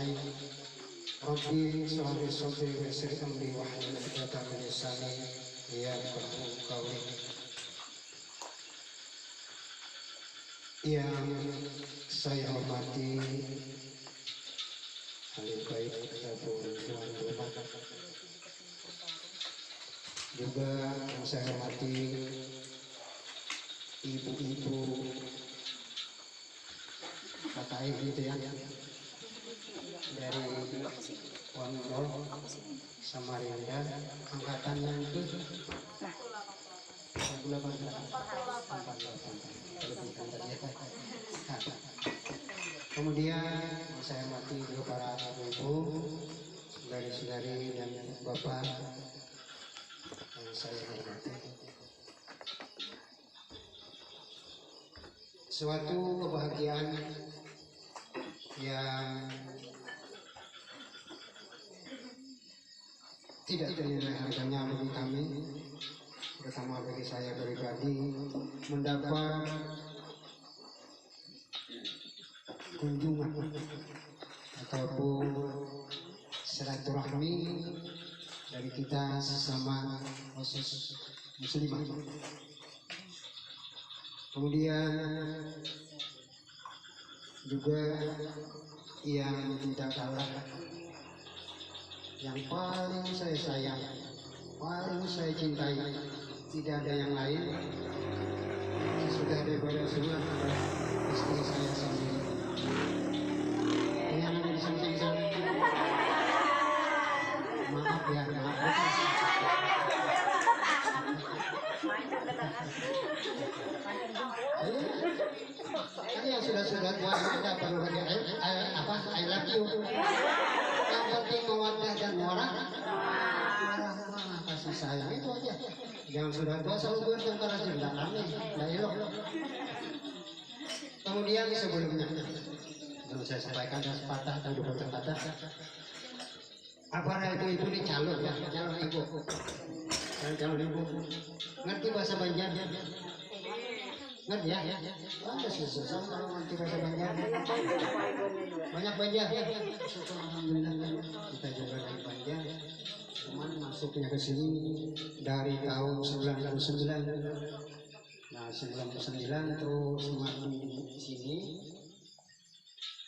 nasta'in. Rabbi shrah li sadri wa yassir amri wahlul 'uqdatam min lisani yafqahu qawli. Yang saya hormati ahli baik ataupun tuan rumah, juga yang saya hormati ibu-ibu KKI gitu ya, dari Wonogoro Samarinda angkatan yang itu kemudian saya hormati juga para ibu, saudari-saudari dan bapak yang saya hormati. Suatu kebahagiaan yang tidak ternilai harganya bagi kami, terutama bagi saya pribadi, mendapat kunjungan ataupun silaturahmi dari kita sesama khusus muslimah. Kemudian juga yang tidak kalah, yang paling saya sayang, paling saya cintai, tidak ada yang lain sesudah daripada semua istri saya sendiri. Yang ada di samping sana, maaf ya, maaf. Kan yang sudah tua tidak perlu lagi I love you. Yang penting mawaddah dan warahmah, kasih sayang itu aja. Yang sudah tua selalu bertengkar aja, tidak aneh, tidak elok. Kemudian sebelumnya, belum saya sampaikan dan sepatah atau dua kata. Apa itu di calon ya, calon ibu. Calon ibu, ngerti bahasa Banjar? Ngerti ya? Ada susah kalau ngerti bahasa Banjar. Banyak Banjar. Alhamdulillah kita juga dari Banjar. Cuman masuknya ke sini dari tahun 99. Nah 99 terus mati di sini.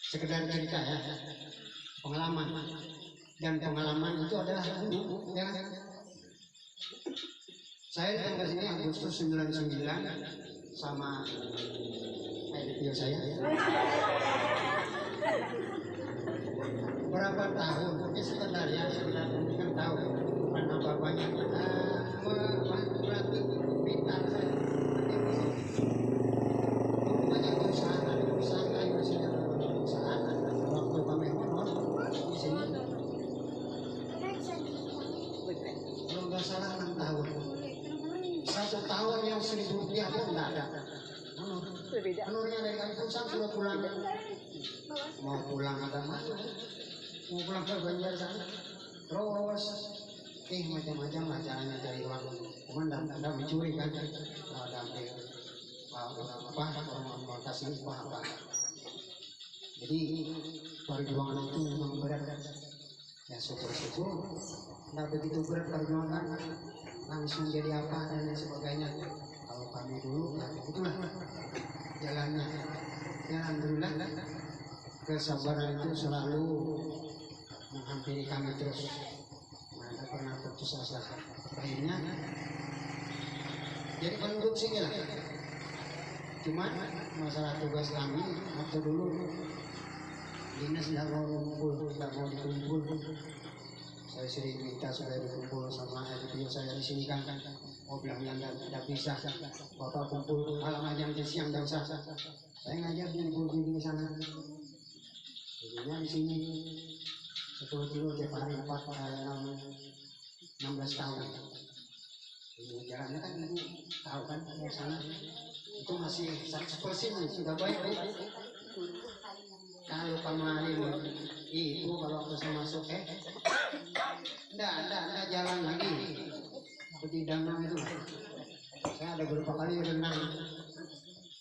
Sekedar cerita ya, pengalaman. Dan pengalaman itu adalah dulu, ya kan? Saya datang ke sini Agustus 99 sama video saya. Berapa tahun? Ya sekedar ya, sekedar kan tahu karena bapaknya berarti pintar saya. Banyak usaha kayu di sini, usaha. Waktu kami honor di sini, kalau nggak salah 6 tahun. 1 tahun yang 1.000 rupiah pun tidak ada. Menurutnya dari kampung sudah pulang. Mau pulang agak malu. Mau pulang ke Banjar sana. Terus macam-macam lah caranya cari uang. Cuman tidak mencuri kan. Ada orang mau kasih apa. Jadi perjuangan itu memang berat. Ya syukur-syukur tidak begitu berat perjuangan langsung jadi apa dan lain sebagainya. Kalau kami dulu ya begitulah jalannya. Ya alhamdulillah kesabaran itu selalu menghampiri kami terus. Tidak pernah putus asa. Akhirnya jadi penduduk sini lah. Cuma masalah tugas kami waktu dulu dinas tidak mau dikumpul. Saya sering minta supaya dikumpul sama LPU saya di sini kan. Oh bilangnya tidak bisa. Bapak kumpul malam aja nanti siang tidak usah. Saya ngajar di sana. Jadinya di sini 10 kilo tiap hari 16 tahun. Jalannya kan ibu tahu kan di sana itu masih 100% sudah baik. Kalau kemarin itu kalau aku masuk enggak jalan lagi seperti danau itu. Saya ada beberapa kali renang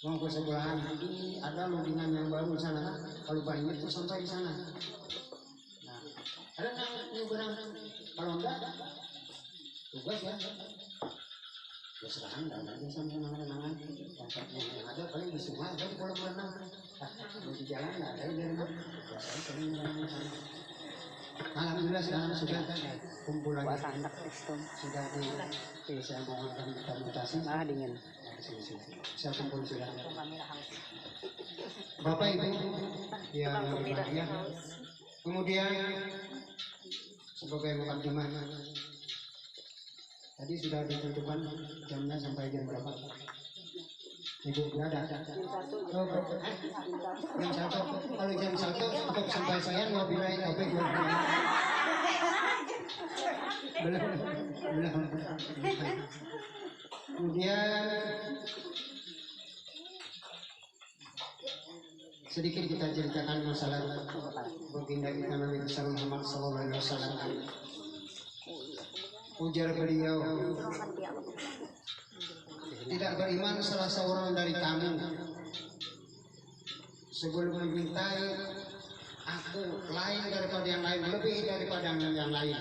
mau ke sebelahan, ada loadingan yang baru di sana. Kalau banjir itu sampai di sana. Ada yang kurang kalau enggak tugas ya. Ya serahkan dan aja sama kenangan yang ada paling di sungai ada di kolam renang. Di jalan nggak ada di rumah. Biasanya sering renang. Alhamdulillah sekarang sudah kumpul lagi. Sudah di saya mohonkan mutasi. Dingin. Saya kumpul sudah. Bapak Ibu yang berbahagia. Kemudian sebagai mukadimah tadi sudah ditentukan jamnya sampai jam berapa? Ibu berada. Jam 1. Kalau jam 1 untuk sampai saya ngobrolin topik belum. Kemudian sedikit kita ceritakan masalah baginda kita Nabi besar Muhammad SAW. Ujar beliau, tidak beriman salah seorang dari kamu sebelum mencintai aku lain daripada yang lain, lebih daripada yang lain.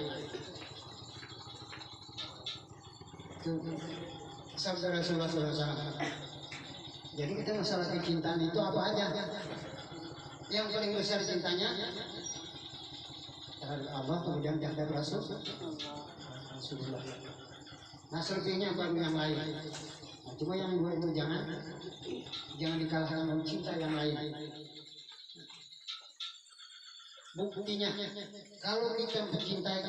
Sabda Rasulullah SAW. Jadi kita masalah kecintaan itu apa aja? Yang paling besar cintanya terhadap Allah, kemudian terhadap Rasulullah. Nah selebihnya baru yang lain. Nah, cuma yang dua itu jangan dikalahkan dengan cinta yang lain. Buktinya kalau kita mencintai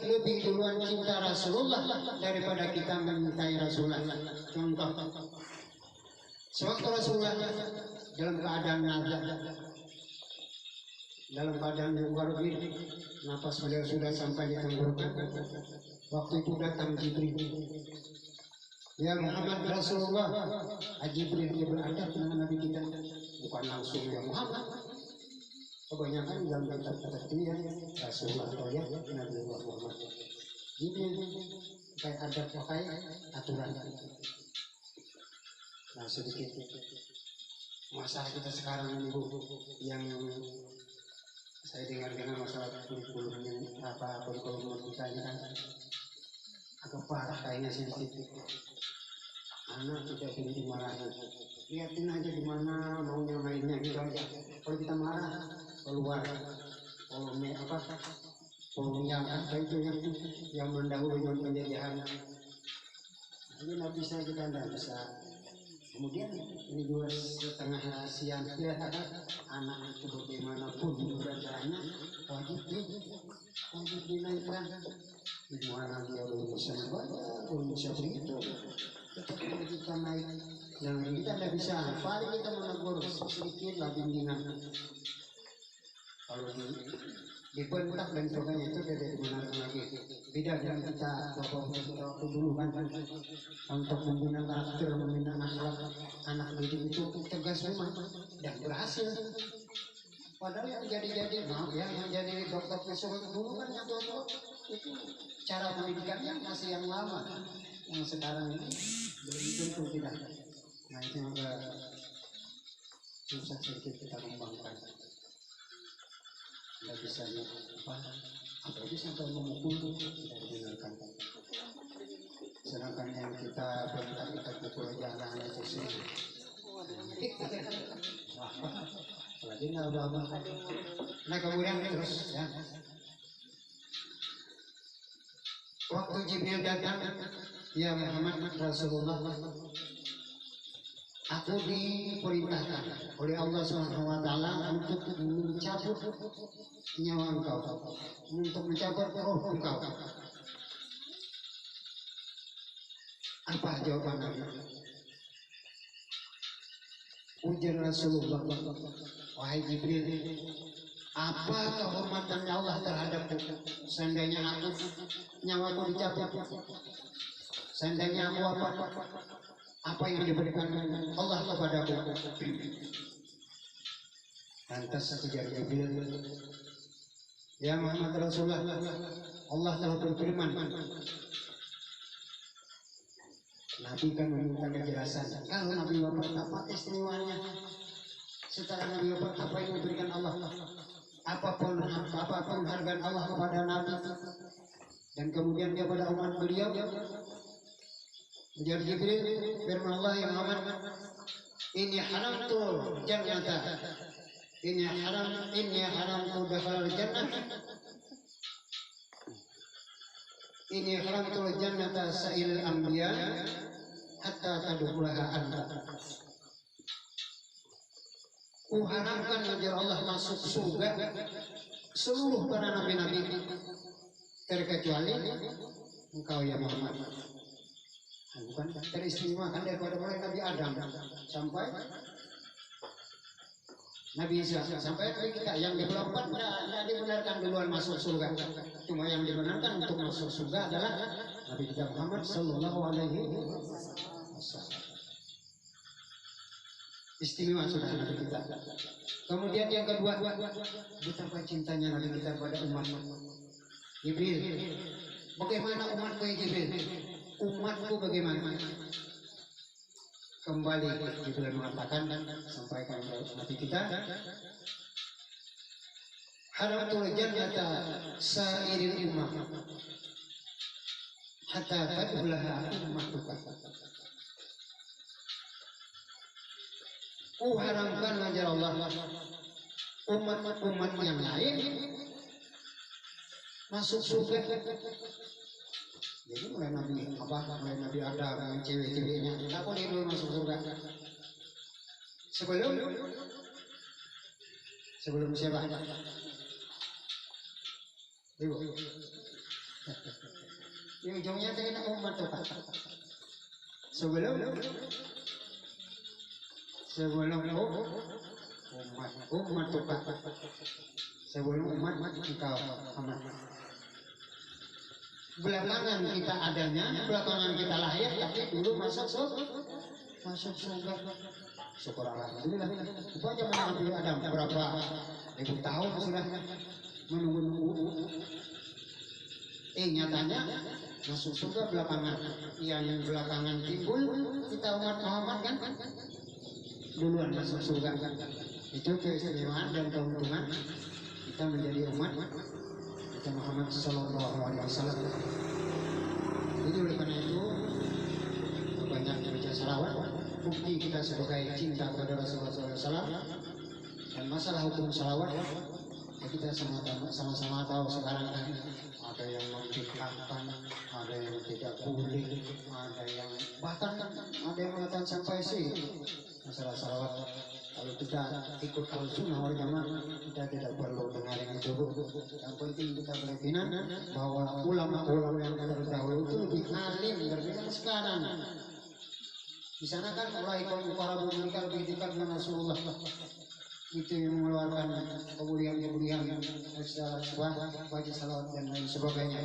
lebih duluan cinta Rasulullah daripada kita mencintai Rasulullah. Contoh, sewaktu Rasulullah dalam keadaan nazar, dalam keadaan yang baru ini, nafas beliau sudah sampai di tenggorokan. Waktu itu datang Jibril. Ya Muhammad Rasulullah. Jibril dia beradab dengan Nabi kita, bukan langsung ya Muhammad. Kebanyakan dalam kata-kata dia Rasulullah atau ya Nabi Muhammad. Jibril pakai adab, pakai aturan. Nah sedikit masalah kita sekarang ini Bu, yang saya dengar masalah kurikulum yang kurikulum kita ini kan agak parah kayaknya sedikit. Anak tidak boleh dimarahi. Lihatin aja gimana maunya mainnya gitu aja. Kalau kita marah keluar kolonial itu yang mendahului penjajahan. Ini nggak bisa, kita nggak bisa. Kemudian ini juga setengah rahasia anak itu bagaimanapun beradanya wajib dinaikkan. Gimana dia belum bisa membaca, belum bisa begitu, tetap kita naik. Yang kita tidak bisa, paling kita menegur sedikit lah bimbingan. Kalau dibentak dan sebagainya itu tidak dibenarkan lagi. Beda dengan kita waktu dulu kan untuk membina karakter, membina akhlak anak didik itu tegas memang dan berhasil. Padahal yang jadi maaf ya, yang jadi dokter besok dulu kan yang tua itu cara pendidikannya masih yang lama, yang sekarang ini belum tentu tidak. Nah itu juga susah sedikit kita kembangkan. Tidak bisa apalagi sampai memukul tidak didengarkan. Sedangkan yang kita bentak pukul aja anak-anak itu sih. Apalagi nggak ada apa. Nah kemudian terus ya. Waktu Jibril datang, ya Muhammad Rasulullah, aku diperintahkan oleh Allah SWT untuk mencabut nyawa engkau, untuk mencabut roh engkau. Apa jawaban Nabi? Ujar Rasulullah, wahai Jibril, apa kehormatan Allah terhadapku? Seandainya aku nyawaku dicabut, seandainya aku apa yang diberikan Allah kepadaku? Lantas ujar Jibril, ya Muhammad Rasulullah, Allah telah berfirman. Nabi kan meminta kejelasan. Kalau Nabi wafat apa istimewanya? Setelah Nabi wafat apa yang diberikan Allah? apapun harga Allah kepada Nabi dan kemudian kepada umat beliau. Menjadi Jibril, firman Allah yang aman, ini haramtu jannata, ini haramtu dakhal jannah, ini haramtu jannata sa'il anbiya hatta tadkhulaha anta. Haramkan agar Allah masuk surga seluruh para nabi-nabi terkecuali engkau ya Muhammad. Bukan teristimewakan daripada mulai Nabi Adam sampai Nabi Isa sampai Nabi kita yang di bulan 4 tidak dibenarkan duluan masuk surga. Cuma yang dibenarkan untuk masuk surga adalah Nabi kita Muhammad Sallallahu Alaihi Wasallam. Istimewa sudah Nabi kita. Kemudian yang kedua, betapa cintanya Nabi kita kepada umat. Jibril, bagaimana umatku ya Jibril? Umatku bagaimana? Kembali Jibril mengatakan dan sampaikan kepada Nabi kita, haratul jannata sa'iril ummah hatta tadkhulaha ummatuka. Haramkan ajar Allah umat yang lain masuk surga. Jadi mulai Nabi Adam, cewek-ceweknya, tak boleh dulu masuk surga. Sebelum siapa? Ibu. Ini ujungnya terkena umat tuh Pak. Sebelum umat tuh Pak. Sebelum umat engkau amat. Belakangan kita adanya, belakangan kita lahir, tapi dulu masuk surga. Syukur alhamdulillah. Itu aja Nabi Adam berapa ribu tahun sudah menunggu. Nyatanya masuk surga belakangan. Yang belakangan timbul kita umat Muhammad kan duluan masuk surga. Itu keistimewaan dan keuntungan kita menjadi umat kita Muhammad Sallallahu Alaihi Wasallam. Jadi oleh karena itu banyak membaca salawat, bukti kita sebagai cinta kepada Rasulullah SAW. Dan masalah hukum salawat, ya kita sama-sama tahu sekarang kan ada yang membid'ahkan, ada yang tidak boleh, ada yang bahkan ada yang mengatakan sampai sih masalah salawat. Kalau kita ikut al-sunnah wal jamaah, kita tidak perlu dengar yang itu. Yang penting kita berkeyakinan bahwa ulama-ulama yang terdahulu itu lebih alim daripada sekarang. Di sana kan mulai para mereka lebih dekat dengan Rasulullah. Itu yang mengeluarkan kemuliaan-kemuliaan baca salawat dan lain sebagainya.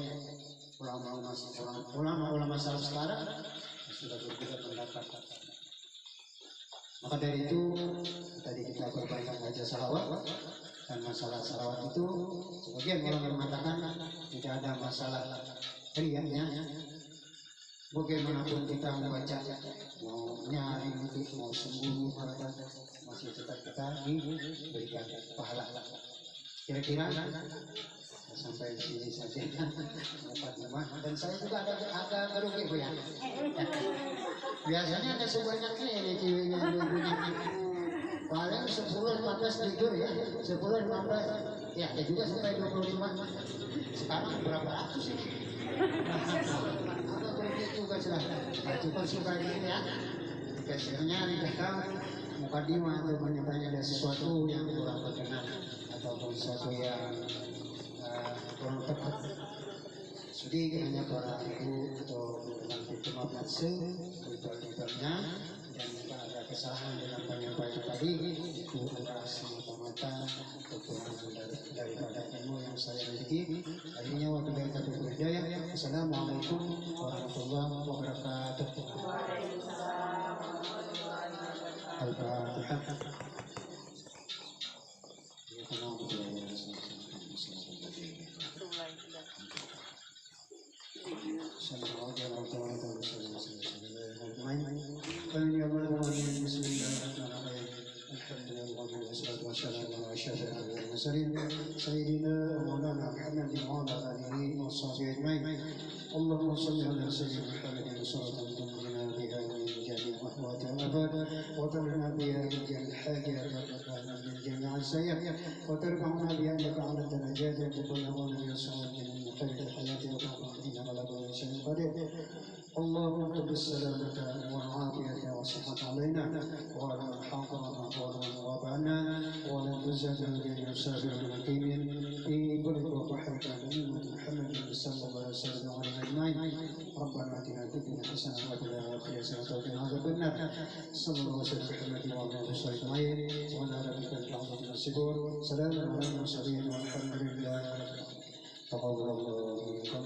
Ulama-ulama salaf sekarang sudah berbeda pendapat. Maka dari itu tadi kita berbanyak baca salawat, dan masalah salawat itu sebagian orang yang mengatakan tidak ada masalah riaknya. Bagaimanapun kita membaca, mau nyari itu, mau sembunyi, masih tetap kita diberikan pahala. Kira-kira sampai sini saja dan saya juga agak merugi Bu ya. Biasanya ada sebanyak ini ceweknya paling 10-15 jujur ya, 10-15 ya, ada juga sampai 25. Sekarang berapa ratus ini? Agak merugi juga sudah. Cukup suka ini ya. Biasanya dikatakan mukadimah atau menyatakan ada sesuatu yang kurang berkenan ataupun sesuatu yang kurang tepat. Jadi hanya para ibu atau nanti maaf ritual-ritualnya, dan jika ada kesalahan dalam penyampaian tadi itu adalah semata-mata kekurangan daripada ilmu yang saya miliki. Akhirnya wabillahi taufiq wal hidayah. Assalamualaikum warahmatullahi wabarakatuh. Al-Fatihah. Bismillahirrahmanirrahim. والسلام على أشرف المرسلين سيدنا ومولانا محمد وعلى آله وصحبه أجمعين. اللهم صل على سيدنا محمد صلاة تنجينا بها من جميع الأهوات والآفات وترفعنا بها من جميع الحاجات وترفعنا من جميع السيئات وترفعنا بها لك على الدرجات وتبلغنا بها الصعود من خير الحياة وتعطينا على كل شيء قدير. اللهم اكتب السلامة والعافية والصحة علينا وعلى من حاضرنا وعلى من غاب عنا ولا تزاد بمسافر مقيم في بلد وبحر من محمد صلى الله عليه وسلم عليه اجمعين. ربنا اتنا في الدنيا حسنه وفي الاخره حسنه وقنا عذاب النار. صلى الله وسلم على محمد وعلى اله وصحبه اجمعين. وعلى ربك العظيم يصفون. سلام على المرسلين والحمد لله. تقبل الله منكم.